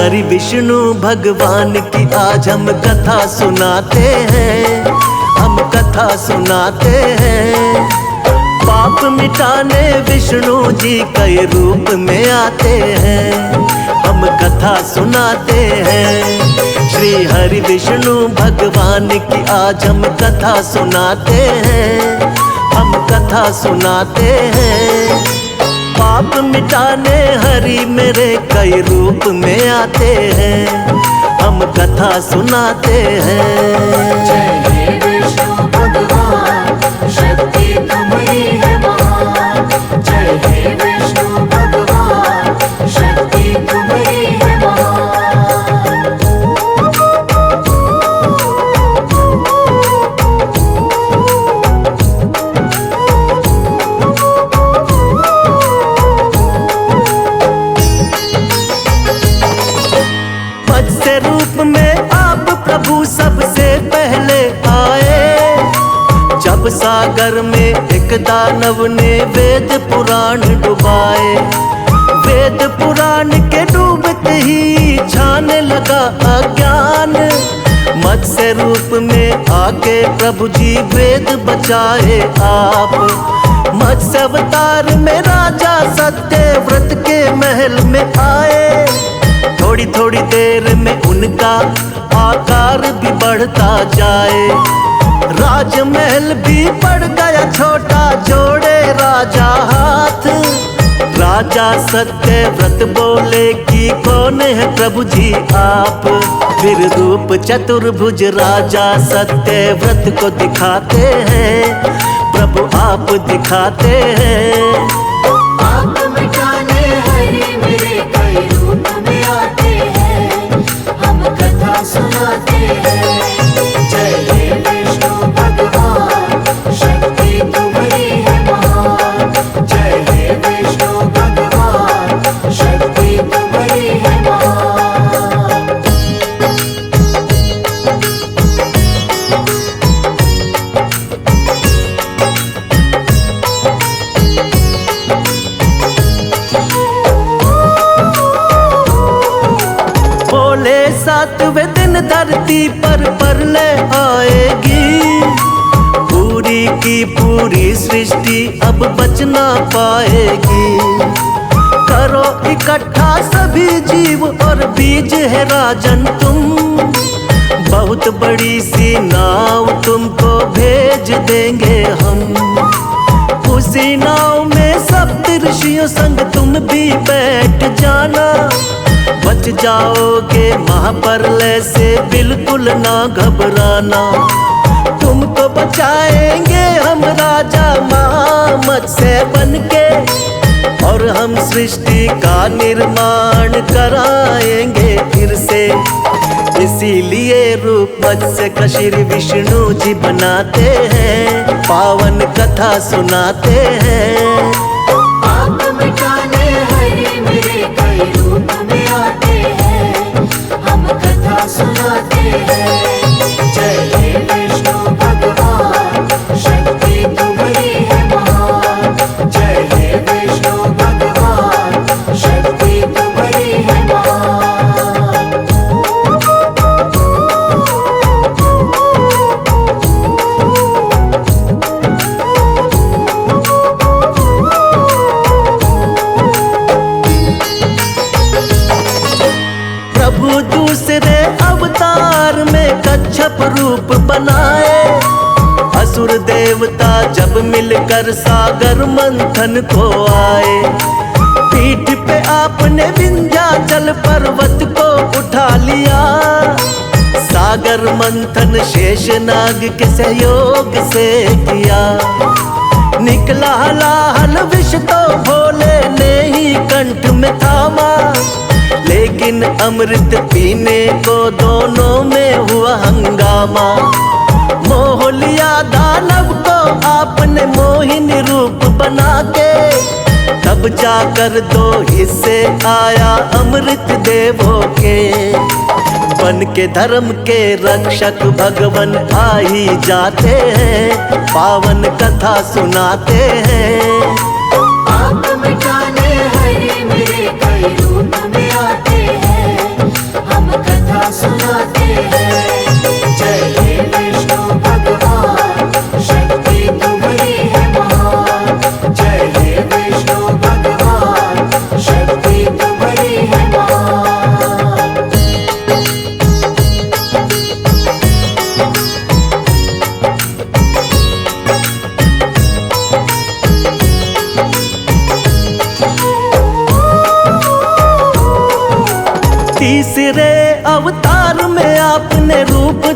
हरि विष्णु भगवान की आज हम कथा सुनाते हैं, हम कथा सुनाते हैं। पाप मिटाने विष्णु जी कई रूप में आते हैं, हम कथा सुनाते हैं। श्री हरि विष्णु भगवान की आज हम कथा सुनाते हैं, हम कथा सुनाते हैं। पाप मिटाने हरि मेरे कई रूप में आते हैं, हम कथा सुनाते हैं। जय हे विष्णु भगवान, शक्ति तुम्हारी है महान। जय हे विष्णु भगवान, शक्ति तुम्हारी है महान। मत्स्य रूप में आप प्रभु सबसे पहले आए, जब सागर में एक दानव ने वेद पुराण डुबाए। वेद पुराण के डूबते ही छाने लगा अज्ञान, मत्स्य रूप में आके प्रभु जी वेद बचाए आप। मत्स्य अवतार में राजा सत्यव्रत के महल में आए, थोड़ी थोड़ी देर में उनका आकार भी बढ़ता जाए। राजमहल भी पड़ गया छोटा, जोड़े राजा हाथ। राजा सत्यव्रत बोले कि कौन है प्रभु जी आप। फिर रूप चतुर्भुज राजा सत्यव्रत को दिखाते हैं, प्रभु आप दिखाते हैं। पाप मिटाने हरि मेरे कई रूप में आते हैं, हम कथा सुनाते हैं। जय हे विष्णु भगवान, शक्ति तुम्हारी है महान। जय हे विष्णु भगवान, शक्ति तुम्हारी है महान। बोले सातवें दिन धरती पर प्रलय आएगी, पूरी की पूरी सृष्टि अब बच ना पाएगी। करो इकट्ठा सभी जीव और बीज है राजन तुम, बहुत बड़ी सी नाव तुमको भेज देंगे हम। उसी नाव में सप्त ऋषियों संग तुम भी बैठ जाना, बच जाओगे महाप्रलय से बिल्कुल ना घबराना। तुमको बचाएंगे हम राजा मत्स्य बनके, और हम सृष्टि का निर्माण कराएंगे फिर से। इसीलिए रूप मत्स्य का श्री विष्णु जी बनाते हैं, पावन कथा सुनाते हैं। पाप मिटाने हरि मेरे कई रूप में आते हैं, हम कथा सुनाते हैं। जय हे विष्णु भगवान, शक्ति तुम्हारी है महान। जय हे विष्णु भगवान, शक्ति तुम्हारी है महान। प्रभु दूसरे अवतार में कच्छप रूप बनाए, असुर देवता जब मिलकर सागर मंथन को आए। पीठ पे आपने विंध्याचल पर्वत को उठा लिया, सागर मंथन शेषनाग के सहयोग से किया। निकला हलाहल विष तो भोले ने ही कंठ में थामा, लेकिन अमृत पीने को दोनों में हुआ हंगामा। मोह लिया दानव को आपने मोहिनी रूप बना के, तब जाकर दो हिस्से आया अमृत देवों के। बन के धर्म के रक्षक भगवन आ ही जाते हैं, पावन कथा सुनाते हैं। पाप मिटाने हरि मेरे कई रूप में आते हैं,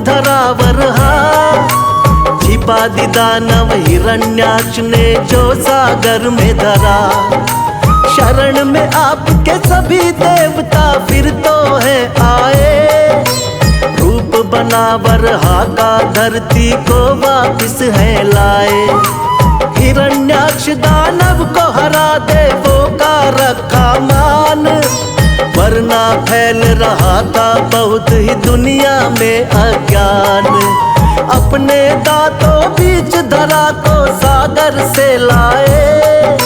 धरावर छिपा दी दानव हिरण्याक्ष ने जो सागर में धरा। शरण में आपके सभी देवता फिर तो है आए, रूप बनावर का धरती को वापिस है लाए। हिरण्याक्ष दानव को हरा देवों का रखा मान, वरना फैल रहा था बहुत ही दुनिया में अज्ञान। अपने दांतों बीच धरा को सागर से लाए,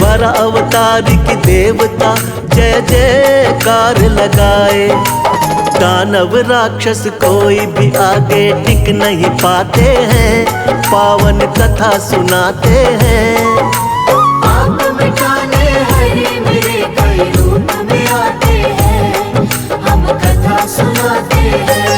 वर अवतारी की देवता जय जयकार लगाए। दानव राक्षस कोई भी आगे टिक नहीं पाते हैं, पावन कथा सुनाते हैं। आप मिटाने हरे मेरे कई रूप में आते हैं, हम कथा सुनाते हैं।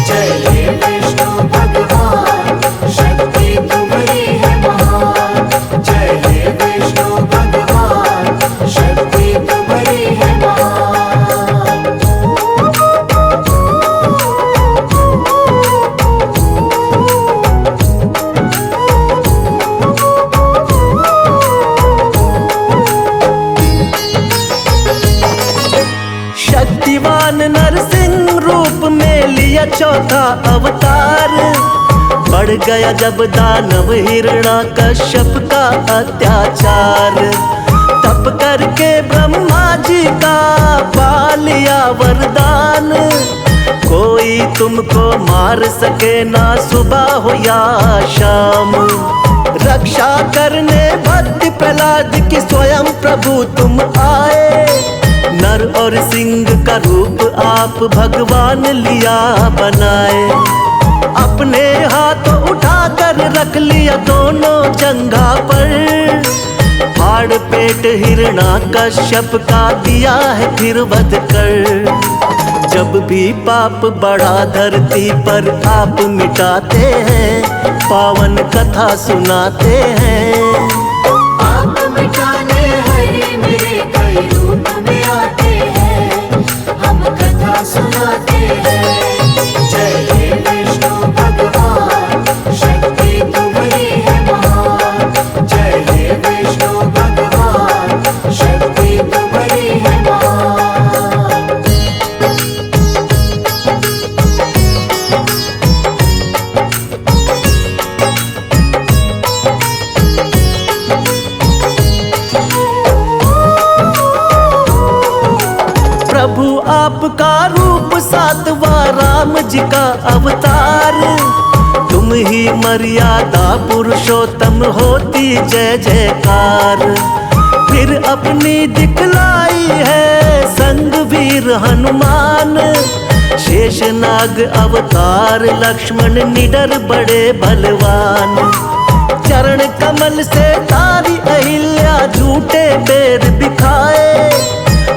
जय हे विष्णु भगवान, शक्ति तुम्हारी है महान। जय हे विष्णु भगवान, शक्ति तुम्हारी है महान। शक्तिवान नरसिंह रूप में लिया चौथा अवतार, बढ़ गया जब दानव हिरण्याकश्यप का अत्याचार। तप करके ब्रह्मा जी का पा लिया वरदान, कोई तुमको मार सके ना सुबह हो या शाम। रक्षा करने भक्त प्रहलाद की स्वयं प्रभु तुम आए, नर और सिंह का रूप आप भगवान लिया बनाए। अपने हाथों उठाकर रख लिया दोनों जंघा पर, फाड़ पेट हिरण्याकश्यप का दिया है फिर वध कर। जब भी पाप बढ़ा धरती पर आप मिटाते हैं, पावन कथा सुनाते हैं। आप मिटाने हरे मेरे कई रूप में आते हैं, हम कथा सुनाते हैं। जय हे विष्णु भगवान, शक्ति तुम्हारी है महान। जय हे विष्णु भगवान, शक्ति तुम्हारी है महान। प्रभु आपका रूप सातवां राम जी का अवतार, तुम ही मर्यादा पुरुषोत्तम होती जय जयकार। फिर अपनी दिखलाई है संग वीर हनुमान, शेषनाग अवतार लक्ष्मण निडर बड़े बलवान। चरण कमल से तारी अहिल्या झूठे बेर बिखाए,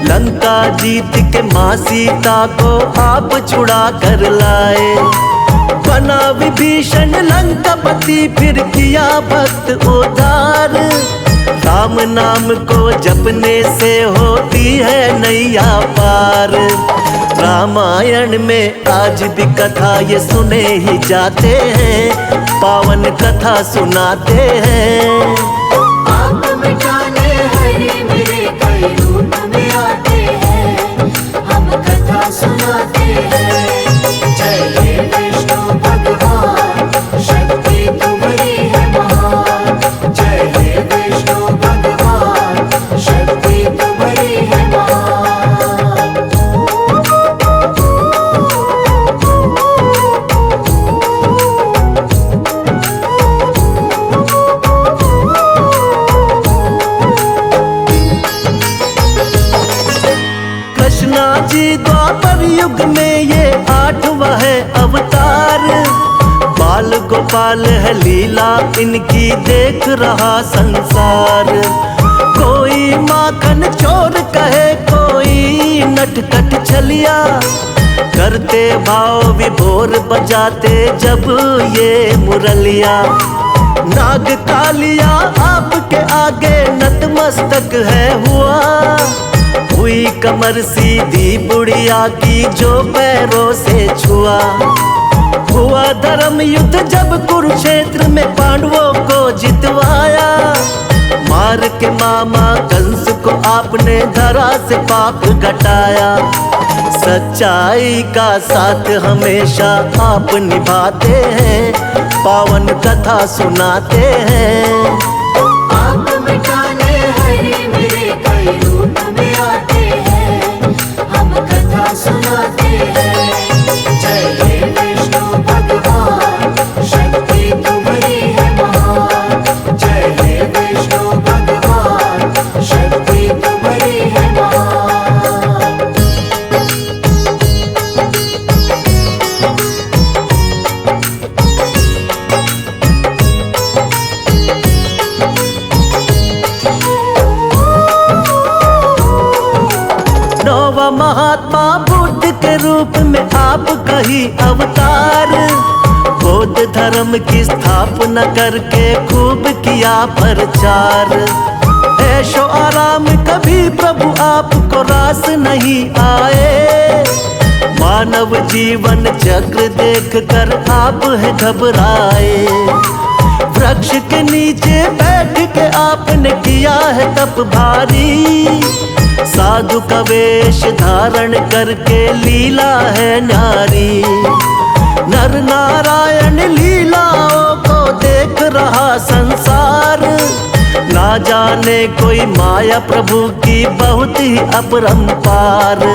लंका जीत के माँ सीता को आप छुड़ा कर लाए। बना विभीषण लंकापति फिर किया भक्त उद्धार, राम नाम को जपने से होती है नैया पार। रामायण में आज भी कथा ये सुने ही जाते हैं, पावन कथा सुनाते हैं। आप मिटाने हरे मेरे कई रूप में आते हैं, हम कथा सुनाते हैं। जय हे विष्णु भगवान, शक्ति तुम्हारी है महान। जय हे विष्णु भगवान, शक्ति तुम्हारी है महान। कृष्णा जी द्वापर युग में ये आठवां है अवतार, बाल गोपाल है लीला इनकी देख रहा संसार। कोई माखन चोर कहे कोई नटखट छलिया, करते भाव विभोर बजाते जब ये मुरलिया। नाग कालिया आपके आगे नतमस्तक है हुआ, हुई कमर सीधी बुढ़िया की जो पैरों से छुआ। हुआ धर्म युद्ध जब कुरुक्षेत्र में पांडवों को जितवाया, मार के मामा कंस को आपने धरा से पाप घटाया। सच्चाई का साथ हमेशा आप निभाते हैं, पावन कथा सुनाते हैं। आप मिटाने हरि मेरे कई रूप में आते हैं, हम कथा सुनाते हैं। जय हे विष्णु भगवान, शक्ति तुम्हारी है महान। जय हे विष्णु भगवान, शक्ति तुम्हारी है महान। नौवा महात्मा बुद्ध के रूप में आप कही अवतार, बौद्ध धर्म की स्थापना करके खूब किया प्रचार। ऐशो आराम कभी प्रभु आपको रास नहीं आए, मानव जीवन चक्र देख कर आप है घबराए। वृक्ष के नीचे बैठ के आपने किया है तप भारी, साधु का वेश धारण करके लीला है न्यारी। नर नारायण लीलाओं को देख रहा संसार, ना जाने कोई माया प्रभु की बहुत ही अपरंपार।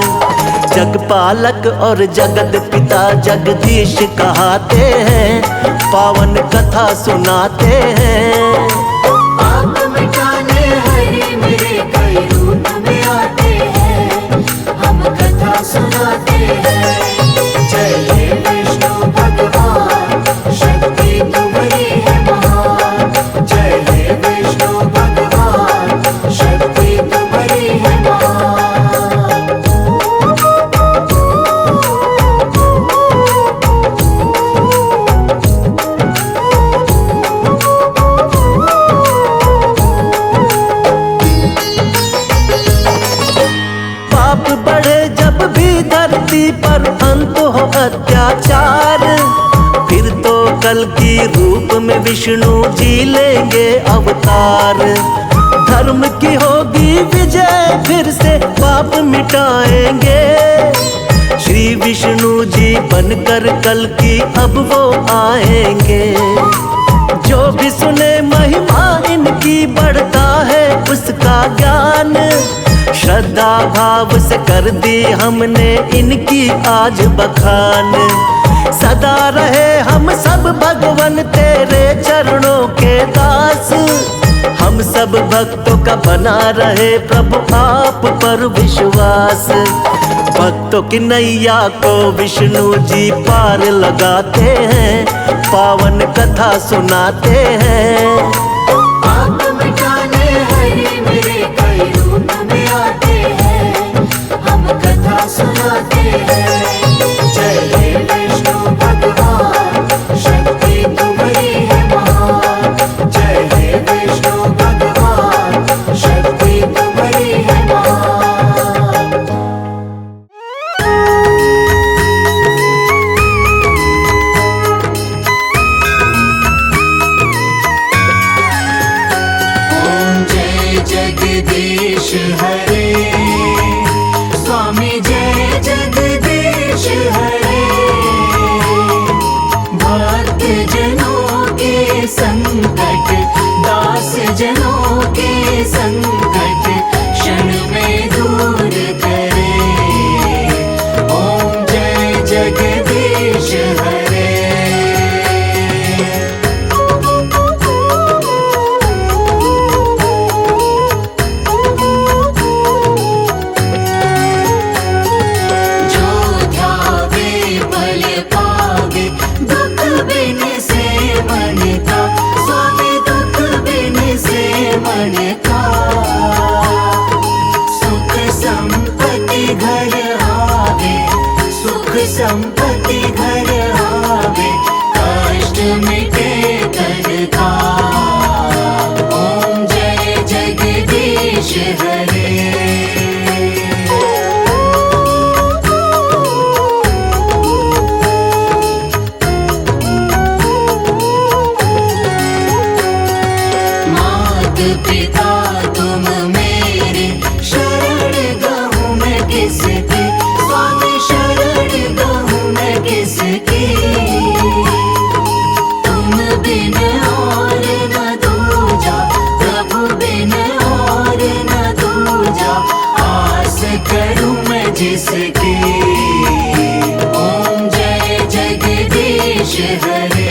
जगपालक और जगत पिता जगदीश कहाते हैं, पावन कथा सुनाते हैं। आप मिटाने हरि मेरे कई रूप में आते हैं, हम कथा सुनाते हैं। जय हे विष्णु भगवान, शक्ति तुम्हारी है महान। जय हे विष्णु भगवान, शक्ति तुम्हारी है महान। पाप बढ़े जब भी धरती पर अंत हो अत्याचार, फिर तो कल की रूप में विष्णु जी लेंगे अवतार। धर्म की होगी विजय, फिर से पाप मिटाएंगे। श्री विष्णु जी बनकर कल की अब वो आएंगे। जो भी सुने महिमा इनकी बढ़ता है उसका ज्ञान, श्रद्धा भाव से कर दी हमने इनकी आज बखान। सदा रहे हम सब भगवन तेरे चरणों के दास, हम सब भक्तों का बना रहे प्रभु आप पर विश्वास। भक्तों की नैया को विष्णु जी पार लगाते हैं, पावन कथा सुनाते हैं। आप मिटाने हरि मेरे कई रूप में आते हैं, हम कथा सुनाते हैं। जय हे विष्णु भगवान, शक्ति तुम्हारी है महान। जय हे विष्णु भगवान, शक्ति तुम्हारी है महान। ओम जय जगदीश हरे, स्वामी जय जगदीश हरे। भक्त जनों के संकट, दास जनों के संकट क्षण में दूर करे। ओम जय जगदीश हरे। करूं मैं जिसकी। ओम जय जगदीश हरे।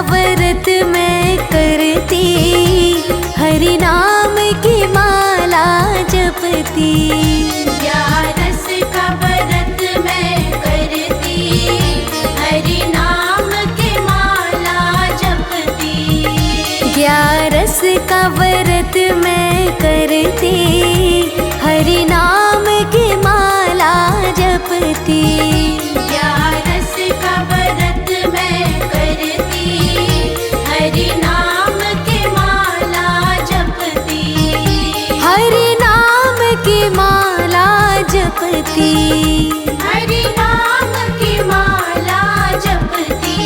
व्रत मैं करती, हरि नाम की माला जपती। 11 का व्रत मैं करती, हरि नाम की माला जपती। 11 का व्रत मैं करती, हरि नाम की माला जपती। 11 का व्रत मैं करती, हरि नाम की माला जपती। हरि नाम की माला जपती। हरि नाम की माला जपती।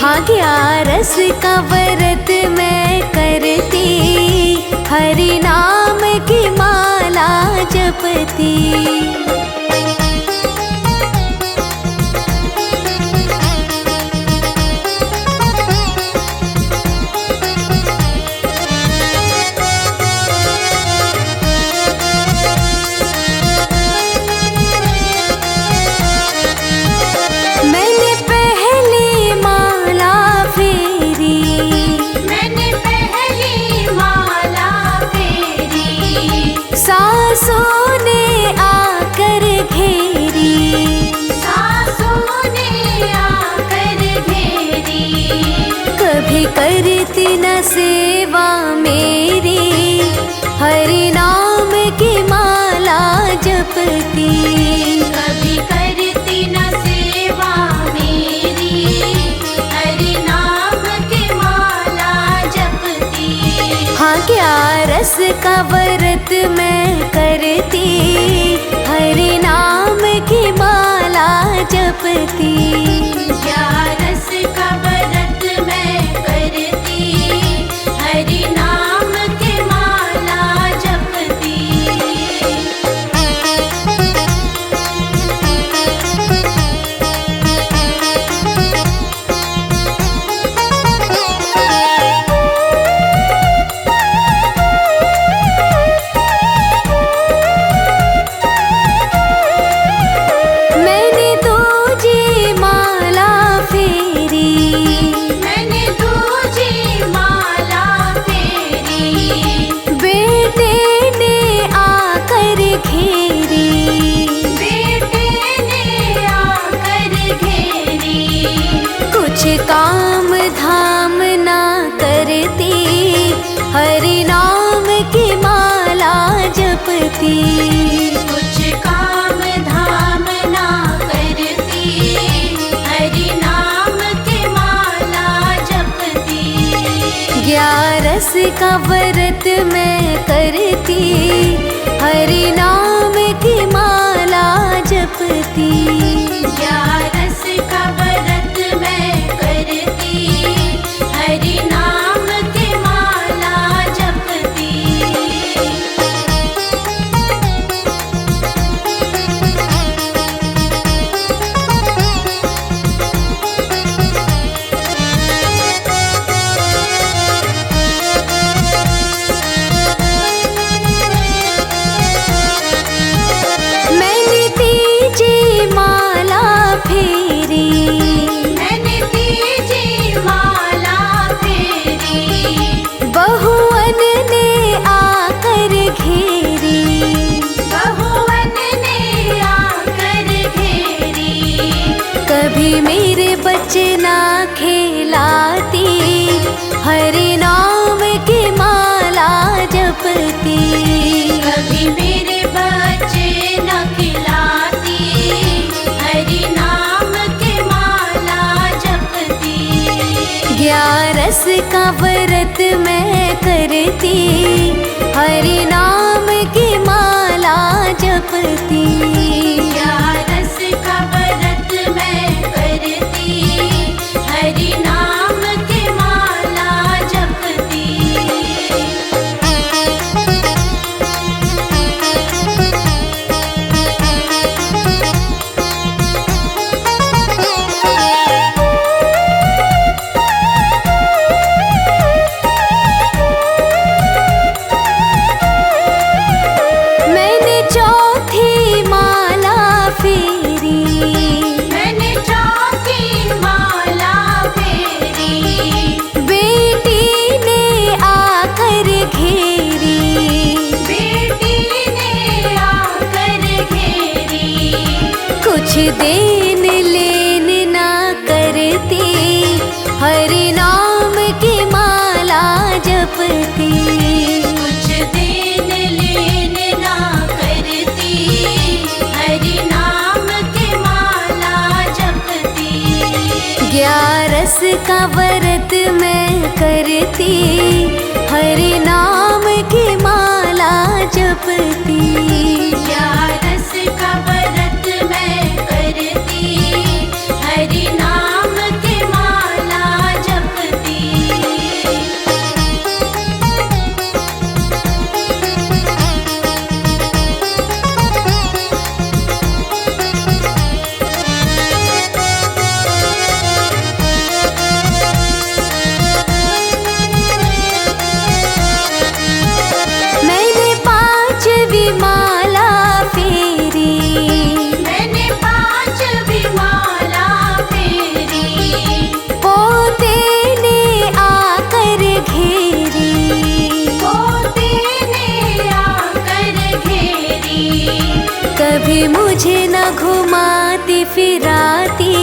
हाँ 11 का व्रत मैं करती, हरि नाम की माला जपती। मैंने पहली माला फेरी, मैंने पहली माला फेरी। करती न सेवा मेरी, हरि नाम की माला जपती। कभी करती न सेवा मेरी, हरि नाम की माला जपती। हाँ क्या रस का व्रत मैं करती, हरि नाम की माला जपती। क्या रस का व्रत मैं करती, हरि नाम की माला जपती। मैंने दूजी माला फेरी, मैंने दूजी माला फेरी, बेटे ने आकर घेरी। बेटे ने आकर घेरी। कुछ काम धाम ना करती, हरि नाम की माला जपती। कुछ काम धाम ना करती, हरि नाम की माला जपती। ग्यारस का व्रत मैं करती, हरि नाम की माला जपती। ग्यारस का व्रत मैं करती, हरि नाम की माला जपती। मैंने तीजी माला फेरी, मैंने तीजी माला फेरी। बहुवन ने आकर घेरी। बहुवन ने आकर घेरी। कभी मेरे बच्चे ना खिलाती, हरि नाम की माला जपती। कभी मेरे बच्चे न खिलाती, हरि नाम की माला जपती। ग्यारस का व्रत मैं करती, हरि नाम की माला जपती। ग्यारस का व्रत मैं करती, हरि नाम की माला जपती। मैंने चौथी माला फेरी, मैंने चौथी माला फेरी। बेटी ने आकर घेरी। बेटी ने आकर घेरी। कुछ देन लेन ना करती, हरि नाम की माला जपती। कुछ देन लेन ना करती, हरि नाम की माला जपती। ग्यारस का व्रत मैं करती, हरि नाम की माला जपती। ग्यारस का व्रत मैं करती, हरि नाम की माला जपती। मैंने पांचवी माला फेरी, मैंने पांचवी माला फेरी। पोते ने आकर घेरी। पोते ने आकर घेरी। कभी मुझे न घुमाती फिराती,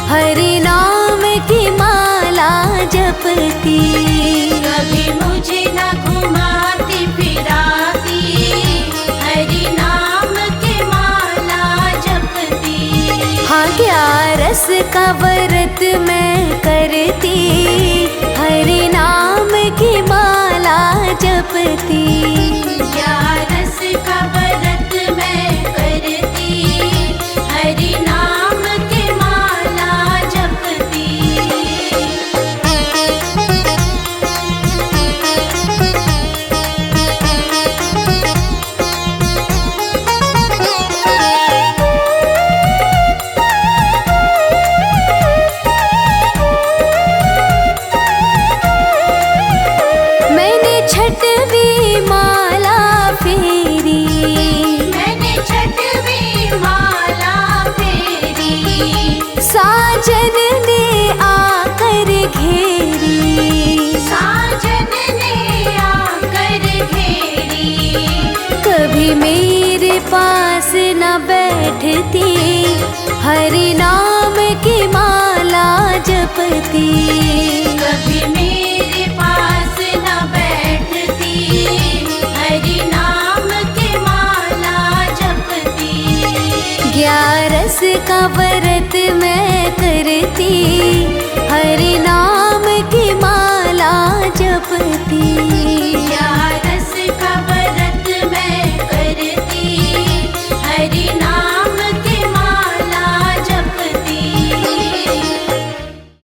हरि नाम की माला माला जपती। कभी मुझे न घुमाती फिराती, हरि नाम की माला जपती। हाँ 11 का व्रत मैं करती, हरि नाम की माला जपती। 11 का व्रत मैं करती, हरि नाम की माला जपती। मैंने छठवीं माला फेरी, मैंने छठवीं माला फेरी। साजन ने आकर घेरी। साजन ने आकर घेरी। कभी मेरे पास न बैठती, हरि नाम की माला जपती। कभी